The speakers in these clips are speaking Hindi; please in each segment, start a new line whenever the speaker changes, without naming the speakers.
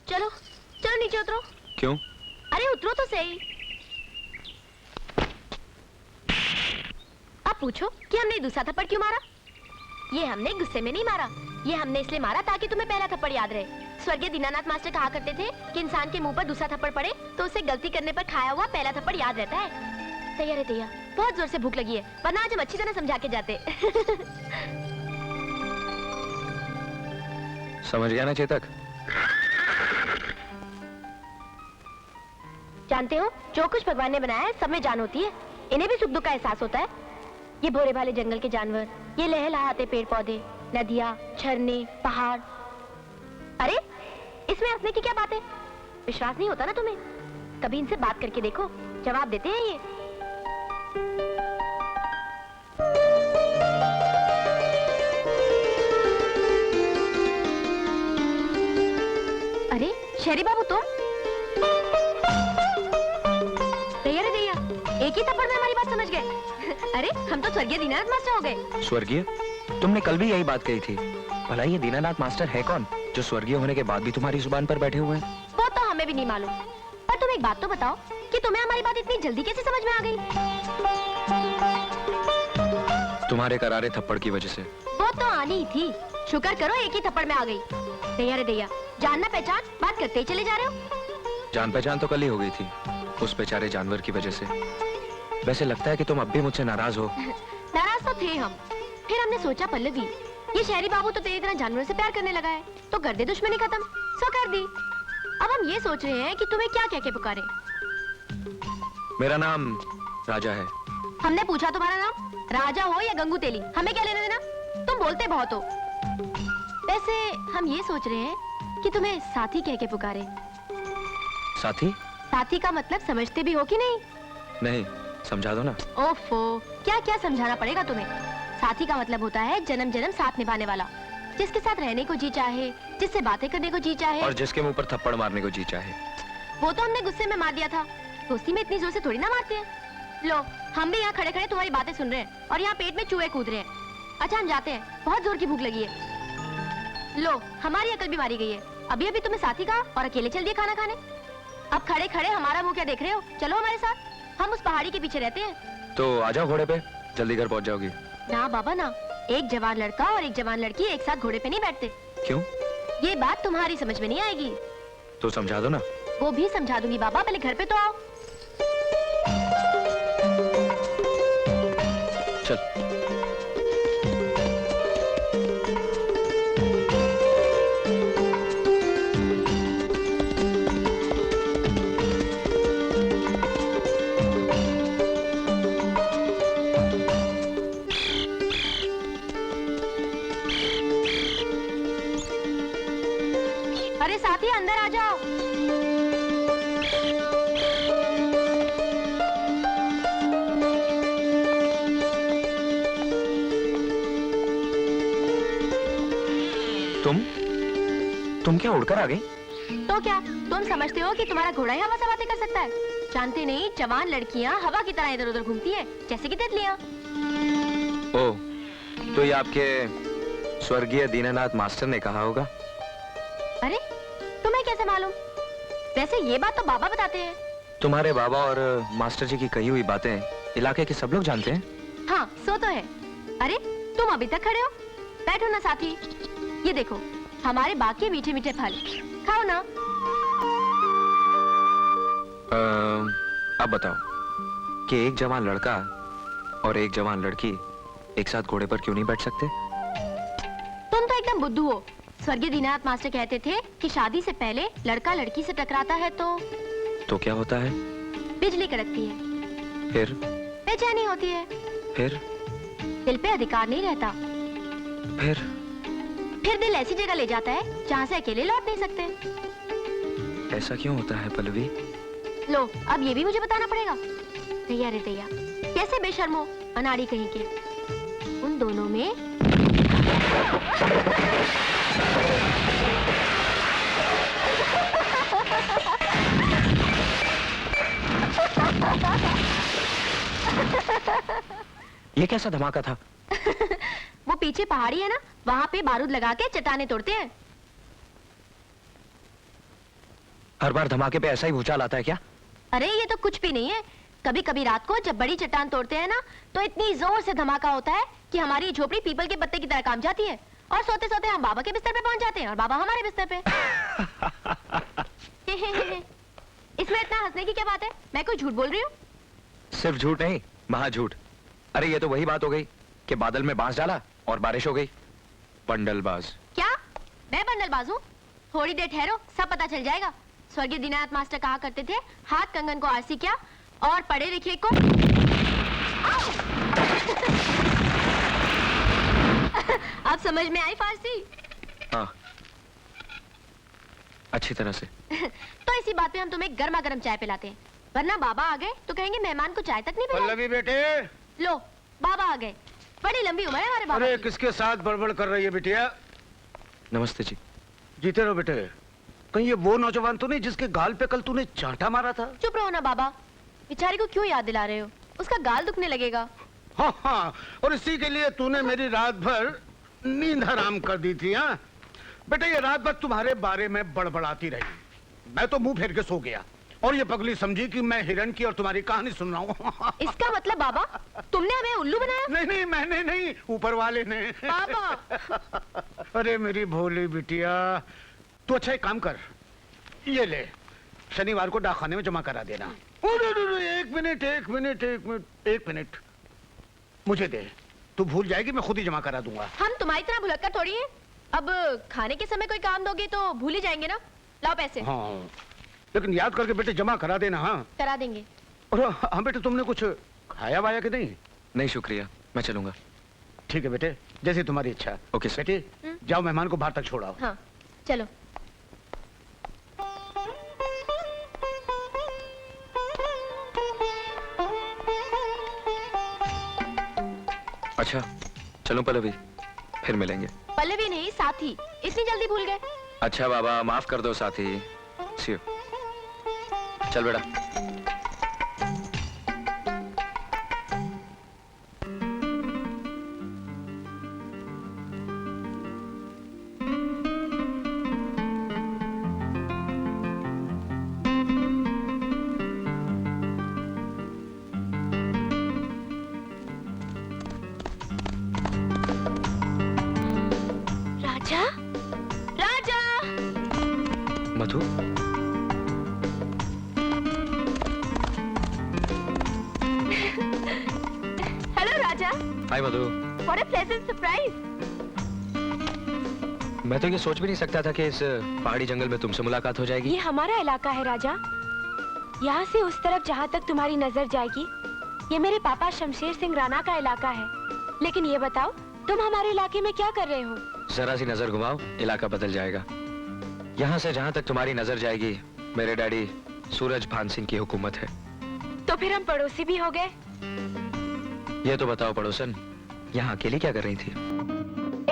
चलो चलो नीचे उतरो।
क्यों?
अरे उतरो तो सही। अब पूछो कि हमने दूसरा थप्पड़ क्यों मारा? ये हमने गुस्से में नहीं मारा, ये हमने इसलिए मारा ताकि तुम्हें पहला थप्पड़ याद रहे। स्वर्गीय दीनानाथ मास्टर कहा करते थे कि इंसान के मुंह पर दूसरा थप्पड़ पड़े तो उसे गलती करने पर खाया हुआ पहला थप्पड़ याद रहता है। तैयार है तैयार? बहुत जोर से भूख लगी है, वरना आज हम अच्छी तरह समझा के जाते।
समझ गया ना चेतक?
जानते हो, जो कुछ भगवान ने बनाया है सब में जान होती है। इन्हें भी सुख दुख का एहसास होता है। ये भोरे भाले जंगल के जानवर, ये लहलहाते पेड़ पौधे, नदियाँ, झरने, पहाड़। अरे इसमें हंसने की क्या बात है? विश्वास नहीं होता ना तुम्हें? कभी इनसे बात करके देखो, जवाब देते हैं ये। अरे शहरी बाबू तुम? तैयार है भैया? एक ही थप्पड़ में हमारी बात समझ गए। अरे हम तो स्वर्गीय दीनानाथ मास्टर हो गए।
स्वर्गीय? तुमने कल भी यही बात कही थी। भला ये दीनानाथ मास्टर है कौन जो स्वर्गीय होने के बाद भी तुम्हारी जुबान पर बैठे हुए हैं?
वो तो हमें भी नहीं मालूम, पर तुम एक बात तो बताओ कि तुम्हें हमारी बात इतनी जल्दी कैसे समझ में आ गई?
तुम्हारे करारे थप्पड़ की वजह से।
वो तो आनी ही थी, शुक्र करो एक ही थप्पड़ में आ गई। तैयार है भैया? जानना पहचान बात करते ही चले जा रहे हो।
जान पहचान तो कल ही हो गई थी, उस बेचारे जानवर की वजह से। वैसे लगता है कि तुम अब भी मुझसे नाराज हो।
नाराज तो थे हम, फिर हमने सोचा पल्लवी, ये शहरी बाबू तो तेरी तरह जानवरों से प्यार करने लगा है, तो कर दे दुश्मनी खत्म। सो कर दी। अब हम ये सोच रहे हैं कि तुम्हें क्या कह के पुकारे।
मेरा नाम राजा है।
हमने पूछा तुम्हारा नाम? राजा हो या गंगू तेली, हमें क्या लेना देना? तुम बोलते बहुत हो। वैसे हम ये सोच रहे हैं कि तुम्हें साथी कह के पुकारे।
साथी?
साथी का मतलब समझते भी हो कि नहीं?
नहीं, समझा दो ना।
ओफो, क्या क्या समझाना पड़ेगा तुम्हें। साथी का मतलब होता है जन्म जन्म साथ निभाने वाला, जिसके साथ रहने को जी चाहे, जिससे बातें करने को जी चाहे,
और जिसके मुंह पर थप्पड़ मारने को जी चाहे।
वो तो हमने गुस्से में मार दिया था, दोस्ती में इतनी जोर से थोड़ी ना मारते हैं। लो, हम भी यहाँ खड़े खड़े तुम्हारी बातें सुन रहे हैं और यहाँ पेट में चूहे कूद रहे हैं। अच्छा हम जाते हैं, बहुत जोर की भूख लगी है। लो, हमारी अकल भी मारी गई है। अभी अभी तुम्हें साथी कहा और अकेले चल दिए खाना खाने। अब खड़े खड़े हमारा मुंह क्या देख रहे हो? चलो हमारे साथ, हम उस पहाड़ी के पीछे रहते हैं।
तो आ जाओ घोड़े पे, जल्दी घर पहुंच जाओगी।
ना बाबा ना, एक जवान लड़का और एक जवान लड़की एक साथ घोड़े पे नहीं बैठते।
क्यों?
ये बात तुम्हारी समझ में नहीं आएगी।
तो समझा दो ना।
वो भी समझा दूंगी बाबा, पहले घर पे तो आओ।
चल।
अरे साथी अंदर आ जाओ।
तुम क्या उड़कर आ गई?
तो क्या तुम समझते हो कि तुम्हारा घोड़ा ही हवा से बातें कर सकता है? जानते नहीं, जवान लड़कियां हवा की तरह इधर उधर घूमती है, जैसे कि तितलियां।
ओह, तो ये आपके स्वर्गीय दीनानाथ मास्टर ने कहा होगा।
अरे तुम्हें कैसे मालूम? वैसे ये बात तो बाबा बताते हैं।
तुम्हारे बाबा और मास्टर जी की कही हुई बातें इलाके के सब लोग जानते हैं।
हाँ, सो तो है। अरे तुम अभी तक खड़े हो? बैठो ना साथी, ये देखो हमारे बाकी मीठे मीठे फल खाओ ना।
अब बताओ कि एक जवान लड़का और एक जवान लड़की एक साथ घोड़े पर क्यों नहीं बैठ सकते?
तुम तो एकदम बुद्धू हो। स्वर्गीय दीनानाथ मास्टर कहते थे कि शादी से पहले लड़का लड़की से टकराता है तो
क्या होता है?
बिजली कड़कती है।
फिर?
बेचैनी होती है।
फिर?
दिल पे अधिकार नहीं रहता। फिर दिल ऐसी जगह ले जाता है जहाँ से अकेले लौट नहीं सकते।
ऐसा क्यों होता है पल्लवी?
लो, अब ये भी मुझे बताना पड़ेगा। भैया रे भैया, कैसे बेशर्म हो अनाड़ी कहीं के। उन दोनों में
ये कैसा धमाका था?
वो पीछे पहाड़ी है ना, वहाँ पे बारूद लगा के चट्टाने तोड़ते हैं।
हर बार धमाके पे ऐसा ही भूचाल आता है क्या?
अरे ये तो कुछ भी नहीं है। कभी कभी रात को जब बड़ी चट्टान तोड़ते हैं ना, तो इतनी जोर से धमाका होता है कि हमारी झोपड़ी पीपल के पत्ते की तरह काम जाती है, और सोते सोते हम बाबा के बिस्तर पे पहुंच जाते हैं और बाबा हमारे बिस्तर पे। इसमें इतना हंसने की क्या बात है? मैं कोई झूठ बोल रही हूँ?
सिर्फ झूठ नहीं, महा झूठ। अरे ये तो वही बात हो गई कि बादल में बांस डाला और बारिश हो गई। बंडलबाज।
क्या मैं बंडलबाज हूँ? थोड़ी देर ठहरो, सब पता चल जाएगा। स्वर्गीय दीनानाथ मास्टर कहा करते थे, हाथ कंगन को आरसी क्या और पढ़े लिखे को अब समझ में आई फारसी?
हाँ, अच्छी तरह से।
तो इसी बात पे हम तुम्हें गर्मा गर्म चाय पिलाते हैं, वरना बाबा आ गए तो कहेंगे मेहमान को चाय तक नहीं पिलाई।
पल्लवी बेटे।
लो बाबा आ गए। बड़ी लंबी उम्र है हमारे बाबा
अरे
की।
किसके साथ बड़बड़ कर रही है बिटिया?
नमस्ते जी।
जीते रहो बेटे। कहीं ये वो नौजवान तो नहीं जिसके गाल पे कल तूने चांटा मारा था?
चुप रहो ना बाबा, बेचारी को क्यों याद दिला रहे हो? उसका गाल दुखने लगेगा।
हाँ हाँ, और इसी के लिए तूने मेरी रात भर नींद हराम कर दी थी। हाँ बेटे, ये रात भर तुम्हारे बारे में बड़बड़ाती रही। मैं तो मुंह फेर के सो गया और ये पगली समझी कि मैं हिरण की और तुम्हारी कहानी सुन रहा हूँ।
इसका मतलब बाबा तुमने हमें उल्लू बनाया?
नहीं नहीं, मैंने नहीं, ऊपर वाले ने।
बाबा।
अरे मेरी भोली बिटिया, तू अच्छा एक काम कर, ये ले, शनिवार को डाकखाने में जमा करा देना। एक मिनट एक मिनट एक मिनट एक मिनट, मुझे दे, तू भूल जाएगी, मैं खुद ही जमा करा दूंगा।
हम तुम्हारी तरह भुलक्कड़ थोड़ी हैं। अब खाने के समय कोई काम दोगे तो भूल ही जाएंगे ना। लाओ पैसे।
हाँ, लेकिन याद करके बेटे जमा करा देना। हाँ
करा देंगे।
और हाँ बेटे, तुमने कुछ खाया वाया कि नहीं?
नहीं शुक्रिया, मैं चलूंगा।
ठीक है बेटे, जैसे तुम्हारी इच्छा।
Okay sir.
बेटे जाओ, मेहमान को बाहर तक छोड़ाओ।
हाँ चलो।
अच्छा चलो पल्लवी, फिर मिलेंगे।
पल्लवी नहीं, साथी। इतनी जल्दी भूल गए?
अच्छा बाबा, माफ कर दो साथी। See you. चल बेटा।
Raja, Raja.
Madhu,
hello Raja.
Hi Madhu.
What a pleasant surprise.
मैं तो ये सोच भी नहीं सकता था कि इस पहाड़ी जंगल में तुमसे मुलाकात हो जाएगी।
ये हमारा इलाका है राजा। यहाँ से उस तरफ जहाँ तक तुम्हारी नजर जाएगी, ये मेरे पापा शमशेर सिंह राणा का इलाका है। लेकिन ये बताओ, तुम हमारे इलाके में क्या कर रहे हो?
जरा सी नजर घुमाओ, इलाका बदल जाएगा। यहाँ से जहाँ तक तुम्हारी नजर जाएगी, मेरे डैडी सूरज भान सिंह की हुकूमत है।
तो फिर हम पड़ोसी भी हो गए।
ये तो बताओ पड़ोसन, यहाँ अकेली क्या कर रही थी?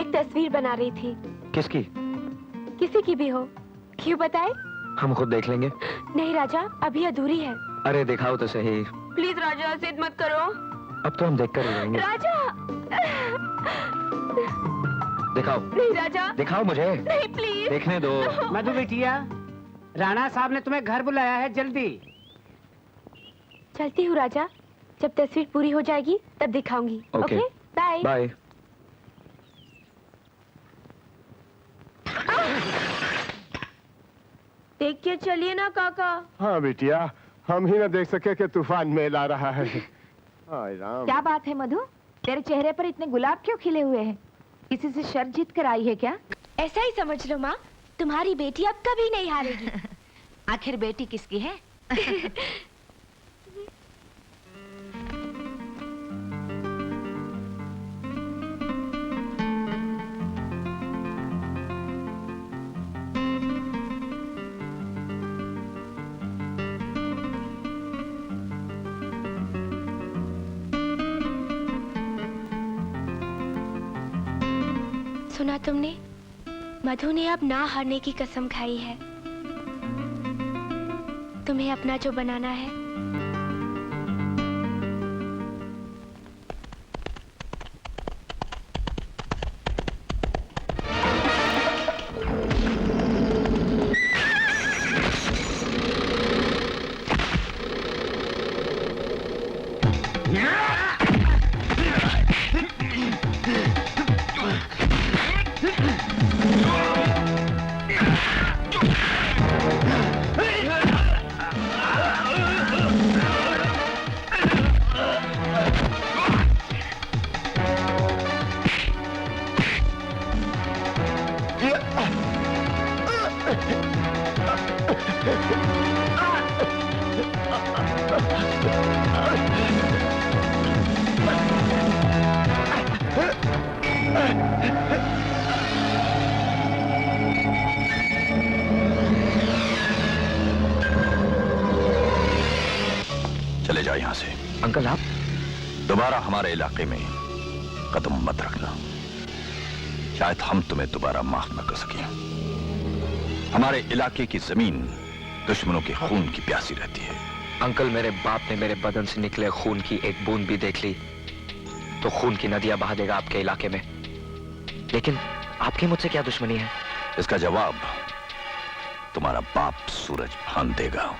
एक तस्वीर बना रही थी।
किसकी?
किसी की भी हो। क्यों बताए?
हम खुद देख लेंगे।
नहीं राजा, अभी अधूरी है।
अरे दिखाओ तो सही।
प्लीज राजा, जिद मत करो।
अब तो हम देख कर रहेंगे।
राजा।
दिखाओ।
नहीं राजा।
दिखाओ मुझे।
नहीं प्लीज।
देखने दो।
मधु बिटिया, राणा साहब ने तुम्हें घर बुलाया है, जल्दी।
चलती हूँ राजा, जब तस्वीर पूरी हो जाएगी तब दिखाऊंगी।
ओके।
बाय।
बाय।
देख के चलिए ना काका।
हाँ बिटिया, हम ही ना देख सके कि तूफान मेल आ रहा है। हाय राम।
क्या बात है मधु, तेरे चेहरे पर इतने गुलाब क्यों खिले हुए हैं? किसी से शर्त जीत कर आई है क्या?
ऐसा ही समझ लो माँ, तुम्हारी बेटी अब कभी नहीं हारेगी।
आखिर बेटी किसकी है?
सुना तुमने? मधु ने अब ना हारने की कसम खाई है। तुम्हें अपना जो बनाना है।
चले जाओ यहां से।
अंकल आप?
दोबारा हमारे इलाके में कदम मत रखना। शायद हम तुम्हें दोबारा माफ न कर सकें। हमारे इलाके की जमीन दुश्मनों के खून की प्यासी रहती है।
अंकल, मेरे बाप ने मेरे बदन से निकले खून की एक बूंद भी देख ली तो खून की नदियां बहा देगा आपके इलाके में। लेकिन आपकी मुझसे क्या दुश्मनी है?
इसका जवाब तुम्हारा बाप सूरज भान देगा।